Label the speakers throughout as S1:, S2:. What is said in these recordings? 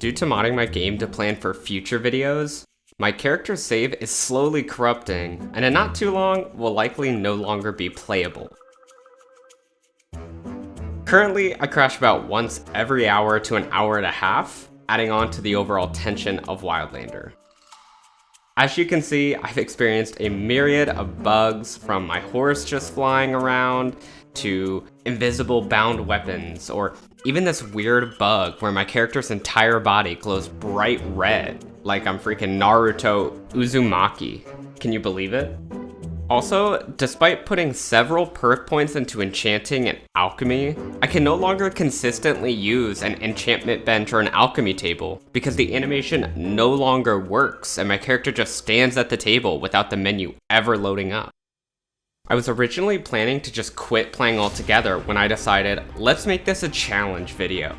S1: Due to modding my game to plan for future videos, my character's save is slowly corrupting, and in not too long, will likely no longer be playable. Currently, I crash about once every hour to an hour and a half, adding on to the overall tension of Wildlander. As you can see, I've experienced a myriad of bugs, from my horse just flying around, to invisible bound weapons, or even this weird bug where my character's entire body glows bright red, like I'm freaking Naruto Uzumaki. Can you believe it? Also, despite putting several perk points into enchanting and alchemy, I can no longer consistently use an enchantment bench or an alchemy table because the animation no longer works and my character just stands at the table without the menu ever loading up. I was originally planning to just quit playing altogether when I decided, let's make this a challenge video.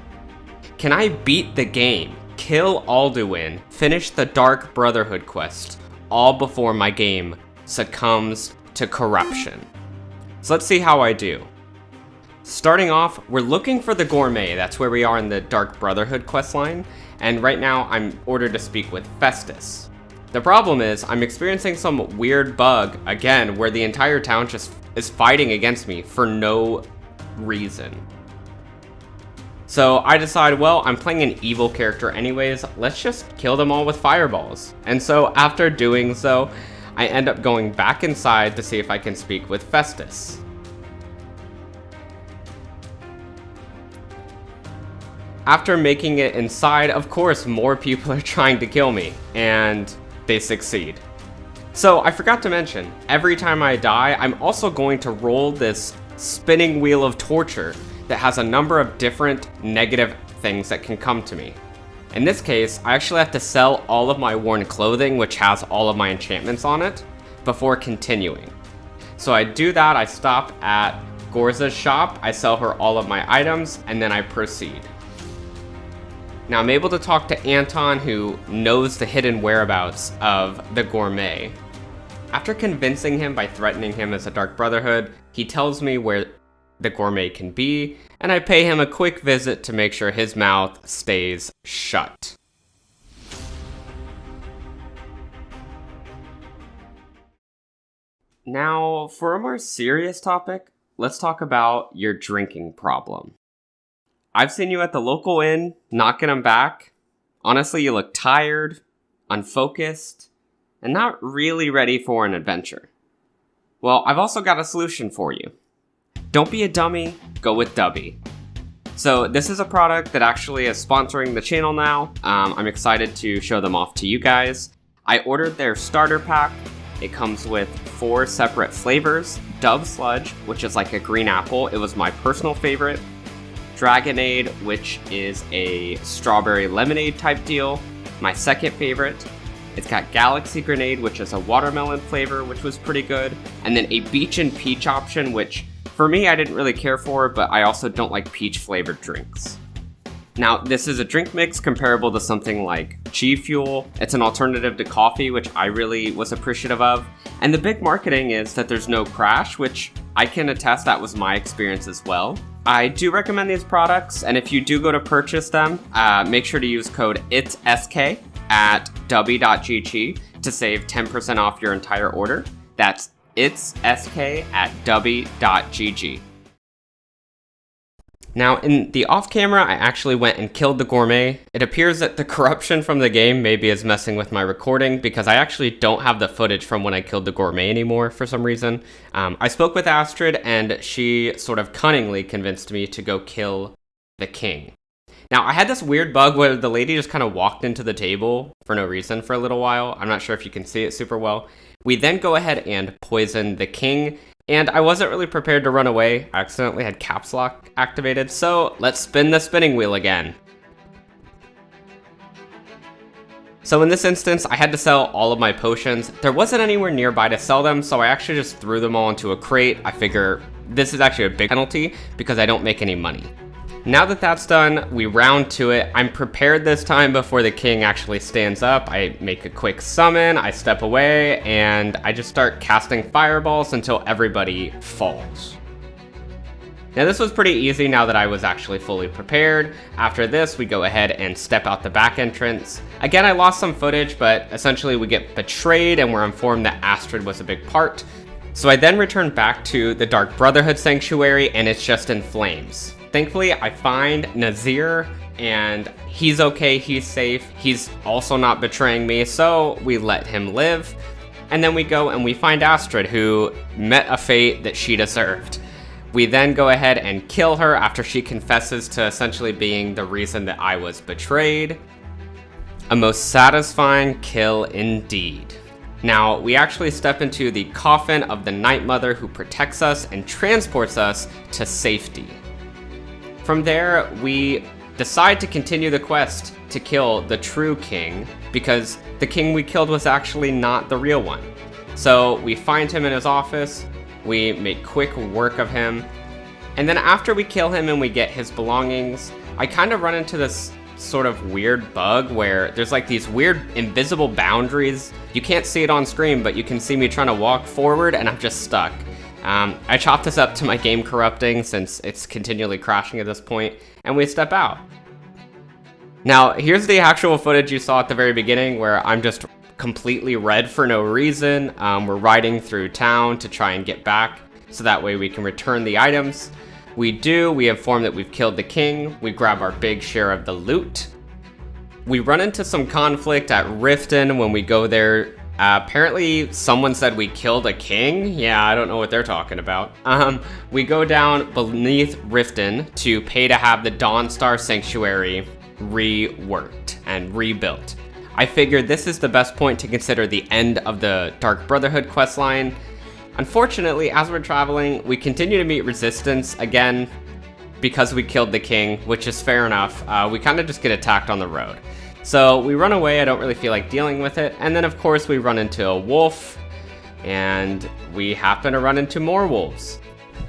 S1: Can I beat the game, kill Alduin, finish the Dark Brotherhood quest, all before my game succumbs to corruption? So let's see how I do. Starting off, we're looking for the gourmet. That's where we are in the Dark Brotherhood questline, and right now I'm ordered to speak with Festus. The problem is I'm experiencing some weird bug again where the entire town just is fighting against me for no reason. So I decide, well, I'm playing an evil character anyways, let's just kill them all with fireballs. And so after doing so, I end up going back inside to see if I can speak with Festus. After making it inside, of course, more people are trying to kill me, and they succeed. So I forgot to mention, every time I die, I'm also going to roll this spinning wheel of torture that has a number of different negative things that can come to me. In this case, I actually have to sell all of my worn clothing, which has all of my enchantments on it, before continuing. So I do that, I stop at Gorza's shop, I sell her all of my items, and then I proceed. Now I'm able to talk to Anton, who knows the hidden whereabouts of the gourmet. After convincing him by threatening him as a Dark Brotherhood, he tells me where the gourmet can be, and I pay him a quick visit to make sure his mouth stays shut. Now, for a more serious topic, let's talk about your drinking problem. I've seen you at the local inn, knocking them back. Honestly, you look tired, unfocused, and not really ready for an adventure. Well, I've also got a solution for you. Don't be a dummy, go with Dubby. So this is a product that actually is sponsoring the channel now. I'm excited to show them off to you guys. I ordered their starter pack. It comes with 4 separate flavors. Dove Sludge, which is like a green apple. It was my personal favorite. Dragonade, which is a strawberry lemonade type deal. My second favorite. It's got Galaxy Grenade, which is a watermelon flavor, which was pretty good. And then a Beach and Peach option, which for me, I didn't really care for, but I also don't like peach flavored drinks. Now, this is a drink mix comparable to something like G Fuel. It's an alternative to coffee, which I really was appreciative of. And the big marketing is that there's no crash, which I can attest that was my experience as well. I do recommend these products, and if you do go to purchase them, make sure to use code ITSSK at dubby.gg to save 10% off your entire order. That's ITSSK at dubby.gg. Now, in the off-camera, I actually went and killed the gourmet. It appears that the corruption from the game maybe is messing with my recording because I actually don't have the footage from when I killed the gourmet anymore for some reason. I spoke with Astrid, and she sort of cunningly convinced me to go kill the king. Now, I had this weird bug where the lady just kind of walked into the table for no reason for a little while. I'm not sure if you can see it super well. We then go ahead and poison the king, and I wasn't really prepared to run away. I accidentally had caps lock activated, so let's spin the spinning wheel again. So in this instance, I had to sell all of my potions. There wasn't anywhere nearby to sell them, so I actually just threw them all into a crate. I figure this is actually a big penalty because I don't make any money. Now that that's done, we round to it. I'm prepared this time before the king actually stands up. I make a quick summon, I step away, and I just start casting fireballs until everybody falls. Now this was pretty easy now that I was actually fully prepared. After this, we go ahead and step out the back entrance. Again, I lost some footage, but essentially we get betrayed and we're informed that Astrid was a big part. So I then return back to the Dark Brotherhood sanctuary and it's just in flames. Thankfully, I find Nazir and he's okay, he's safe. He's also not betraying me, so we let him live. And then we go and we find Astrid, who met a fate that she deserved. We then go ahead and kill her after she confesses to essentially being the reason that I was betrayed. A most satisfying kill indeed. Now, we actually step into the coffin of the Night Mother who protects us and transports us to safety. From there, we decide to continue the quest to kill the true king, because the king we killed was actually not the real one. So we find him in his office, we make quick work of him, and then after we kill him and we get his belongings, I kind of run into this sort of weird bug where there's like these weird invisible boundaries. You can't see it on screen, but you can see me trying to walk forward and I'm just stuck. I chop this up to my game corrupting since it's continually crashing at this point, and we step out. Now, here's the actual footage you saw at the very beginning where I'm just completely red for no reason. We're riding through town to try and get back, so that way we can return the items. We inform that we've killed the king, we grab our big share of the loot. We run into some conflict at Riften when we go there. Apparently someone said we killed a king? Yeah, I don't know what they're talking about. We go down beneath Riften to pay to have the Dawnstar Sanctuary reworked and rebuilt. I figured this is the best point to consider the end of the Dark Brotherhood questline. Unfortunately, as we're traveling, we continue to meet resistance again because we killed the king, which is fair enough. We kind of just get attacked on the road. So we run away, I don't really feel like dealing with it, and then of course we run into a wolf, and we happen to run into more wolves.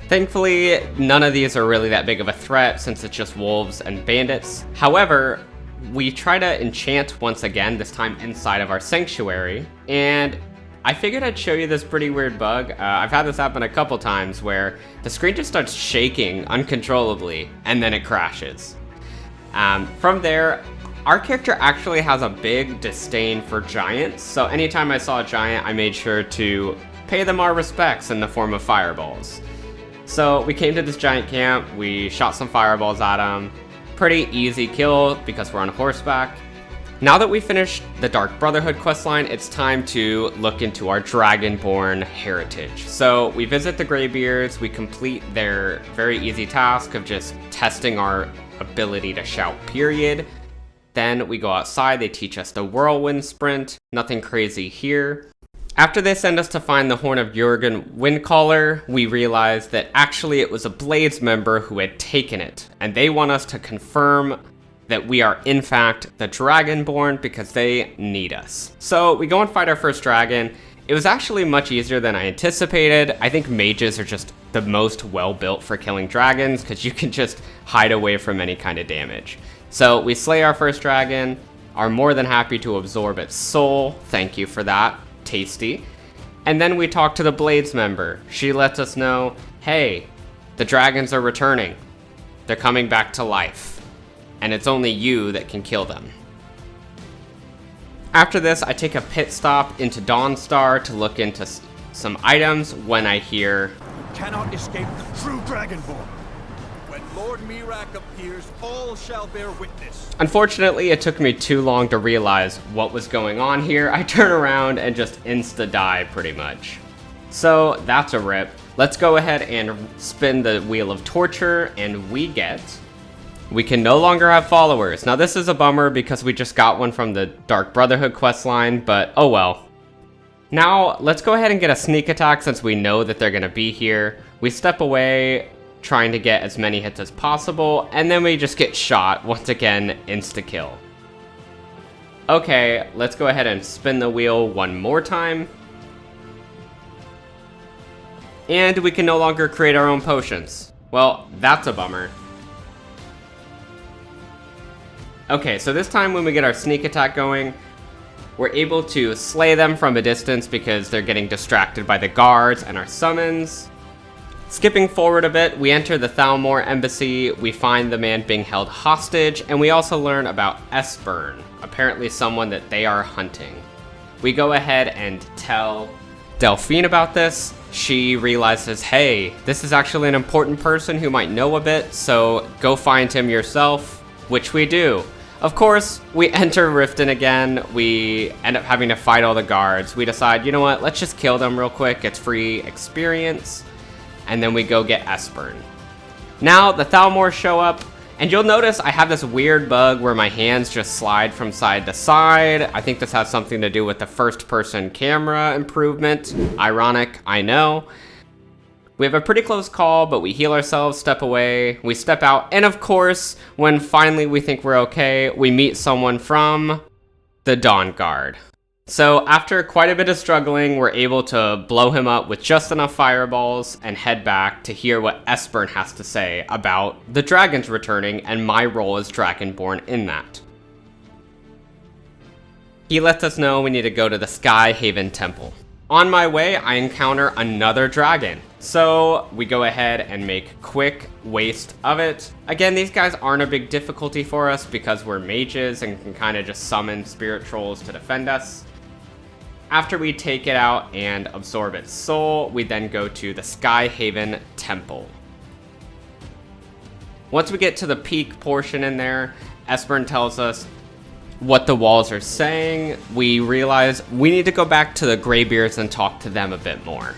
S1: Thankfully, none of these are really that big of a threat since it's just wolves and bandits. However, we try to enchant once again, this time inside of our sanctuary, and I figured I'd show you this pretty weird bug. I've had this happen a couple times where the screen just starts shaking uncontrollably, and then it crashes. From there, our character actually has a big disdain for giants, so anytime I saw a giant, I made sure to pay them our respects in the form of fireballs. So we came to this giant camp, we shot some fireballs at him. Pretty easy kill because we're on horseback. Now that we finished the Dark Brotherhood questline, it's time to look into our Dragonborn heritage. So we visit the Greybeards, we complete their very easy task of just testing our ability to shout, period. Then we go outside, they teach us the whirlwind sprint, nothing crazy here. After they send us to find the Horn of Jurgen Windcaller, we realize that actually it was a Blades member who had taken it, and they want us to confirm that we are in fact the Dragonborn because they need us. So we go and fight our first dragon. It was actually much easier than I anticipated. I think mages are just the most well-built for killing dragons because you can just hide away from any kind of damage. So we slay our first dragon, are more than happy to absorb its soul. Thank you for that. Tasty. And then we talk to the Blades member. She lets us know, hey, the dragons are returning. They're coming back to life. And it's only you that can kill them. After this, I take a pit stop into Dawnstar to look into some items when I hear,
S2: "You cannot escape the true Dragonborn. When Lord Mirak appears, all shall bear witness."
S1: Unfortunately, it took me too long to realize what was going on here. I turn around and just insta-die pretty much. So that's a rip. Let's go ahead and spin the Wheel of Torture, and we can no longer have followers. Now this is a bummer because we just got one from the Dark Brotherhood questline, but oh well. Now let's go ahead and get a sneak attack since we know that they're gonna be here. We step away, trying to get as many hits as possible, and then we just get shot. Once again, insta-kill. Okay, let's go ahead and spin the wheel one more time. And we can no longer create our own potions. Well, that's a bummer. Okay, so this time when we get our sneak attack going, we're able to slay them from a distance because they're getting distracted by the guards and our summons. Skipping forward a bit, we enter the Thalmor embassy, we find the man being held hostage, and we also learn about Esbern, apparently someone that they are hunting. We go ahead and tell Delphine about this. She realizes, hey, this is actually an important person who might know a bit, so go find him yourself, which we do. Of course, we enter Riften again, we end up having to fight all the guards. We decide, you know what, let's just kill them real quick, it's free experience. And then we go get Esbern. Now, the Thalmor show up, and you'll notice I have this weird bug where my hands just slide from side to side. I think this has something to do with the first-person camera improvement. Ironic, I know. We have a pretty close call, but we heal ourselves, step away, we step out, and of course, when finally we think we're okay, we meet someone from the Dawn Guard. So after quite a bit of struggling, we're able to blow him up with just enough fireballs and head back to hear what Esbern has to say about the dragons returning and my role as Dragonborn in that. He lets us know we need to go to the Sky Haven Temple. On my way, I encounter another dragon. So we go ahead and make quick waste of it. Again, these guys aren't a big difficulty for us because we're mages and can kind of just summon spirit trolls to defend us. After we take it out and absorb its soul, we then go to the Sky Haven Temple. Once we get to the peak portion in there, Esbern tells us what the walls are saying. We realize we need to go back to the Greybeards and talk to them a bit more.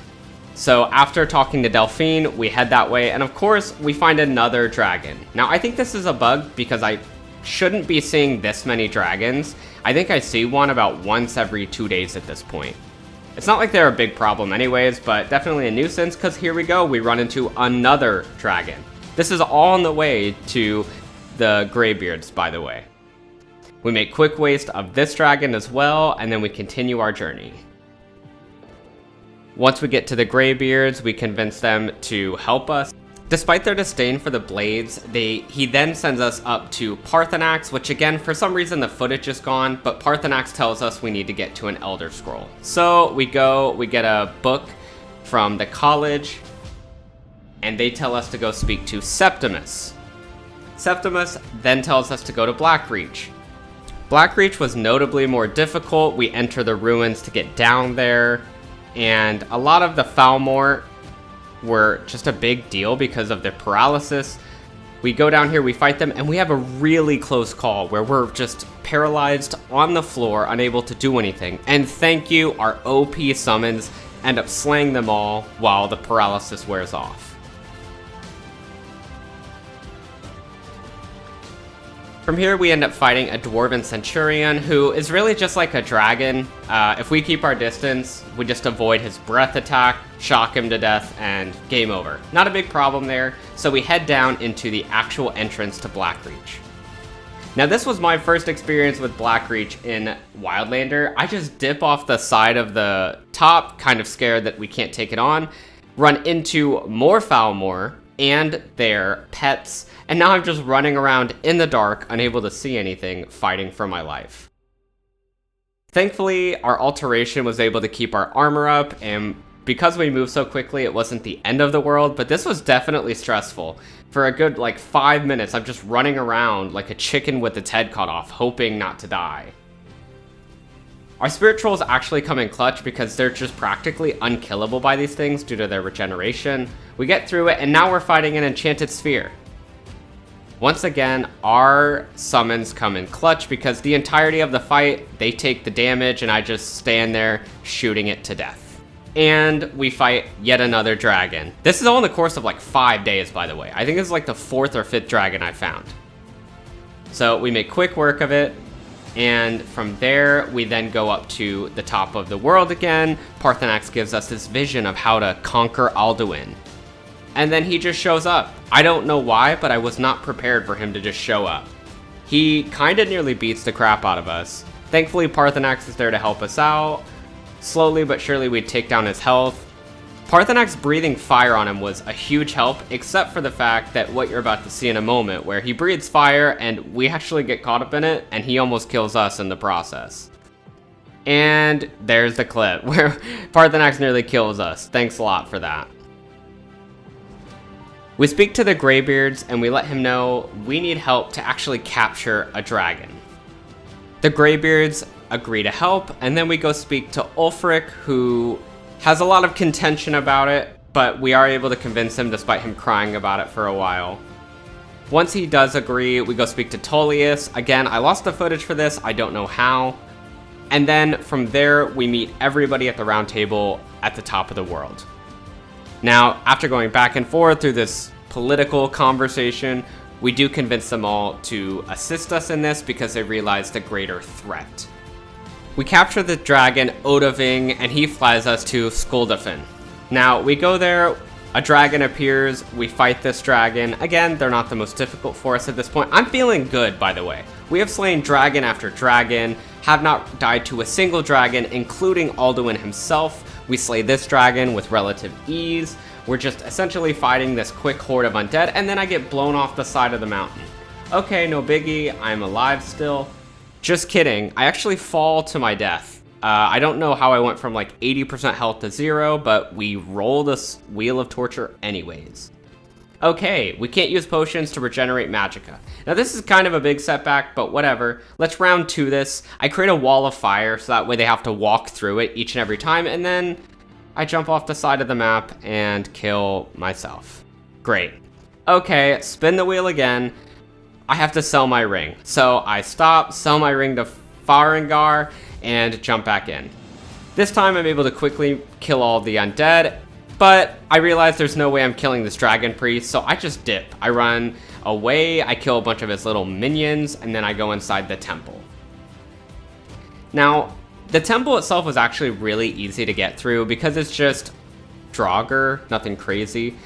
S1: So after talking to Delphine, we head that way, and of course, we find another dragon. Now, I think this is a bug because I shouldn't be seeing this many dragons. I think I see one about once every 2 days at this point. It's not like they're a big problem anyways, but definitely a nuisance, because here we go, we run into another dragon. This is all on the way to the Greybeards, by the way. We make quick waste of this dragon as well, and then we continue our journey. Once we get to the Greybeards, we convince them to help us. Despite their disdain for the blades, he then sends us up to Parthenax, which again, for some reason the footage is gone, but Parthenax tells us we need to get to an Elder Scroll. So we go, we get a book from the college, and they tell us to go speak to Septimus. Septimus then tells us to go to Blackreach. Blackreach was notably more difficult. We enter the ruins to get down there, and a lot of the Thalmor were just a big deal because of their paralysis. We go down here, we fight them, and we have a really close call where we're just paralyzed on the floor, unable to do anything. And thank you, our OP summons end up slaying them all while the paralysis wears off. From here, we end up fighting a Dwarven Centurion, who is really just like a dragon. If we keep our distance, we just avoid his breath attack, shock him to death, and game over. Not a big problem there, so we head down into the actual entrance to Blackreach. Now, this was my first experience with Blackreach in Wildlander. I just dip off the side of the top, kind of scared that we can't take it on, run into more Thalmor and their pets, and now I'm just running around in the dark, unable to see anything, fighting for my life. Thankfully, our alteration was able to keep our armor up, and because we moved so quickly, it wasn't the end of the world, but this was definitely stressful. For a good, 5 minutes, I'm just running around like a chicken with its head cut off, hoping not to die. Our spirit trolls actually come in clutch because they're just practically unkillable by these things due to their regeneration. We get through it, and now we're fighting an enchanted sphere. Once again, our summons come in clutch because the entirety of the fight, they take the damage and I just stand there shooting it to death. And we fight yet another dragon. This is all in the course of 5 days, by the way. I think this is the 4th or 5th dragon I found. So we make quick work of it. And from there, we then go up to the top of the world again. Parthenax gives us this vision of how to conquer Alduin. And then he just shows up. I don't know why, but I was not prepared for him to just show up. He kind of nearly beats the crap out of us. Thankfully, Parthenax is there to help us out. Slowly but surely, we take down his health. Parthenax breathing fire on him was a huge help, except for the fact that what you're about to see in a moment, where he breathes fire and we actually get caught up in it, and he almost kills us in the process. And there's the clip where Parthenax nearly kills us. Thanks a lot for that. We speak to the Greybeards and we let him know we need help to actually capture a dragon. The Greybeards agree to help, and then we go speak to Ulfric, who has a lot of contention about it, but we are able to convince him despite him crying about it for a while. Once he does agree, we go speak to Tullius. Again, I lost the footage for this, I don't know how. And then from there, we meet everybody at the round table at the top of the world. Now, after going back and forth through this political conversation, we do convince them all to assist us in this because they realize the greater threat. We capture the dragon Odoving, and he flies us to Skoldefin. Now, we go there, a dragon appears, we fight this dragon. Again, they're not the most difficult for us at this point. I'm feeling good, by the way. We have slain dragon after dragon, have not died to a single dragon, including Alduin himself. We slay this dragon with relative ease. We're just essentially fighting this quick horde of undead, and then I get blown off the side of the mountain. Okay, no biggie, I'm alive still. Just kidding, I actually fall to my death. I don't know how I went from like 80% health to 0, but we roll this Wheel of Torture anyways. Okay, we can't use potions to regenerate magicka. Now this is kind of a big setback, but whatever. Let's round 2 this. I create a wall of fire, so that way they have to walk through it each and every time, and then I jump off the side of the map and kill myself. Great. Okay, spin the wheel again. I have to sell my ring. So I stop, sell my ring to Farengar, and jump back in. This time I'm able to quickly kill all the undead, but I realize there's no way I'm killing this dragon priest, so I just dip. I run away, I kill a bunch of his little minions, and then I go inside the temple. Now, the temple itself was actually really easy to get through because it's just Draugr, nothing crazy.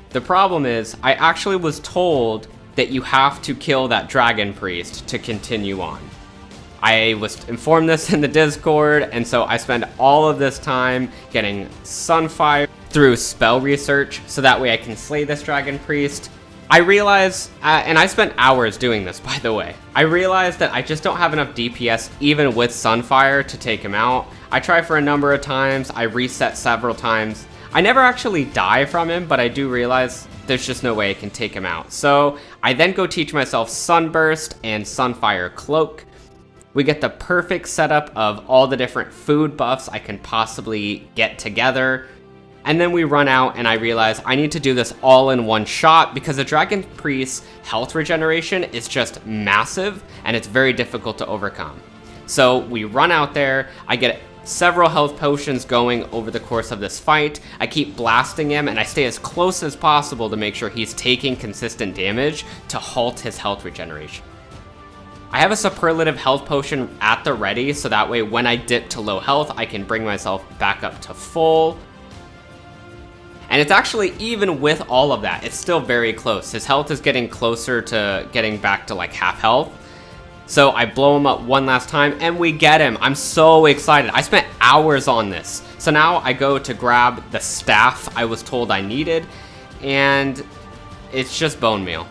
S1: The problem is, I actually was told that you have to kill that dragon priest to continue on. I was informed this in the Discord, and so I spend all of this time getting Sunfire through spell research, so that way I can slay this dragon priest. I realize, and I spent hours doing this, by the way, I realized that I just don't have enough DPS even with Sunfire to take him out. I try for a number of times, I reset several times. I never actually die from him, but I do realize there's just no way I can take him out. So I then go teach myself Sunburst and Sunfire Cloak. We get the perfect setup of all the different food buffs I can possibly get together. And then we run out and I realize I need to do this all in one shot because the Dragon Priest's health regeneration is just massive and it's very difficult to overcome. So we run out there, I get several health potions going over the course of this fight. I keep blasting him and I stay as close as possible to make sure he's taking consistent damage to halt his health regeneration. I have a superlative health potion at the ready, so that way when I dip to low health, I can bring myself back up to full. And it's actually, even with all of that, it's still very close. His health is getting closer to getting back to like half health. So I blow him up one last time and we get him. I'm so excited. I spent hours on this. So now I go to grab the staff I was told I needed, and it's just bone meal.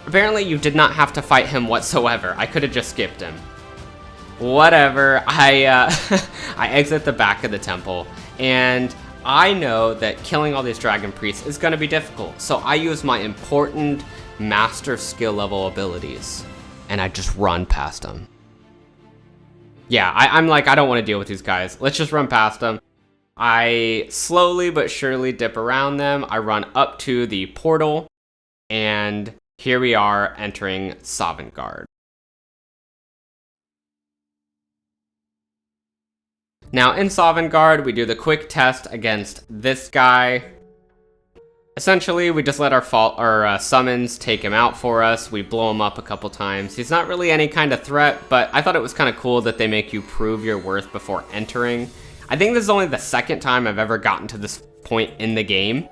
S1: Apparently you did not have to fight him whatsoever. I could have just skipped him. Whatever, I exit the back of the temple, and I know that killing all these dragon priests is going to be difficult. So I use my important master skill level abilities, and I just run past them. Yeah, I'm like, I don't want to deal with these guys. Let's just run past them. I slowly but surely dip around them. I run up to the portal, and here we are entering Solvanguard. Now in Solvanguard, we do the quick test against this guy. Essentially, we just let our summons take him out for us. We blow him up a couple times. He's not really any kind of threat, but I thought it was kind of cool that they make you prove your worth before entering. I think this is only the second time I've ever gotten to this point in the game,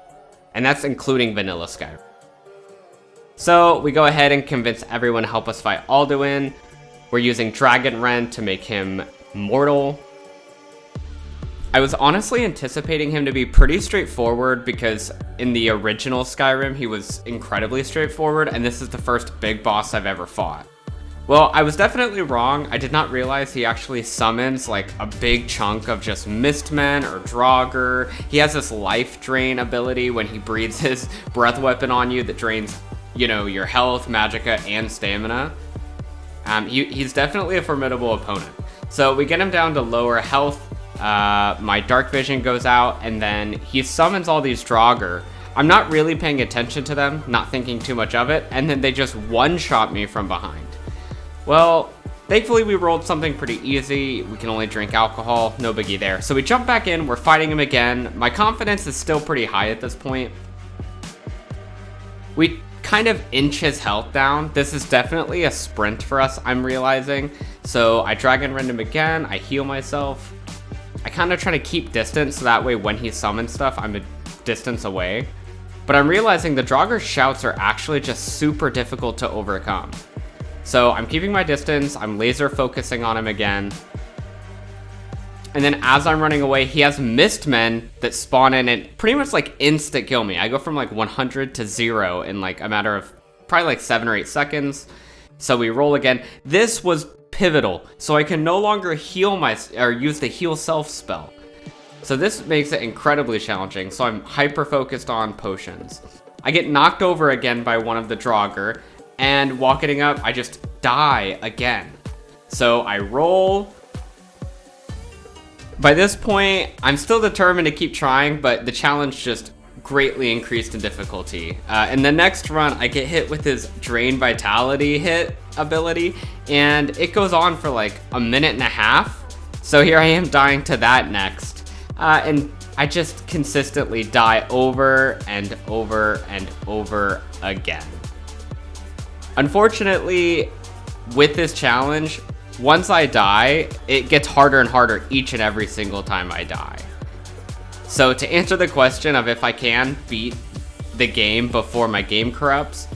S1: and that's including vanilla Skyrim. So we go ahead and convince everyone to help us fight Alduin. We're using Dragon Rend to make him mortal. I was honestly anticipating him to be pretty straightforward because in the original Skyrim, he was incredibly straightforward, and this is the first big boss I've ever fought. Well, I was definitely wrong. I did not realize he actually summons like a big chunk of just Mistmen or Draugr. He has this life drain ability when he breathes his breath weapon on you that drains, you know, your health, magicka, and stamina. He's definitely a formidable opponent. So we get him down to lower health. My dark vision goes out, and then he summons all these Draugr. I'm not really paying attention to them, not thinking too much of it, and then they just one-shot me from behind. Well, thankfully we rolled something pretty easy. We can only drink alcohol, no biggie there. So we jump back in, we're fighting him again. My confidence is still pretty high at this point. We kind of inch his health down. This is definitely a sprint for us, I'm realizing. So I dragon rend him again, I heal myself. I kind of try to keep distance so that way when he summons stuff, I'm a distance away. But I'm realizing the Draugr shouts are actually just super difficult to overcome. So I'm keeping my distance, I'm laser focusing on him again. And then as I'm running away, he has Mistmen that spawn in and pretty much like instant kill me. I go from like 100 to 0 in like a matter of probably like 7 or 8 seconds. So we roll again. This was pivotal, so I can no longer heal or use the heal self spell. So this makes it incredibly challenging, so I'm hyper focused on potions. I get knocked over again by one of the Draugr, and while getting up, I just die again. So I roll. By this point, I'm still determined to keep trying, but the challenge just greatly increased in difficulty. In the next run, I get hit with his Drain Vitality hit ability, and it goes on for like a minute and a half. So here I am dying to that next. And I just consistently die over and over and over again. Unfortunately, with this challenge, once I die, it gets harder and harder each and every single time I die. So to answer the question of if I can beat the game before my game corrupts,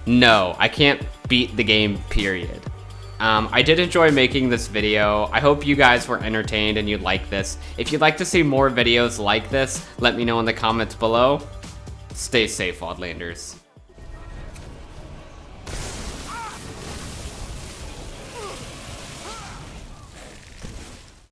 S1: no, I can't beat the game, period. I did enjoy making this video. I hope you guys were entertained and you like this. If you'd like to see more videos like this, let me know in the comments below. Stay safe, Wildlanders.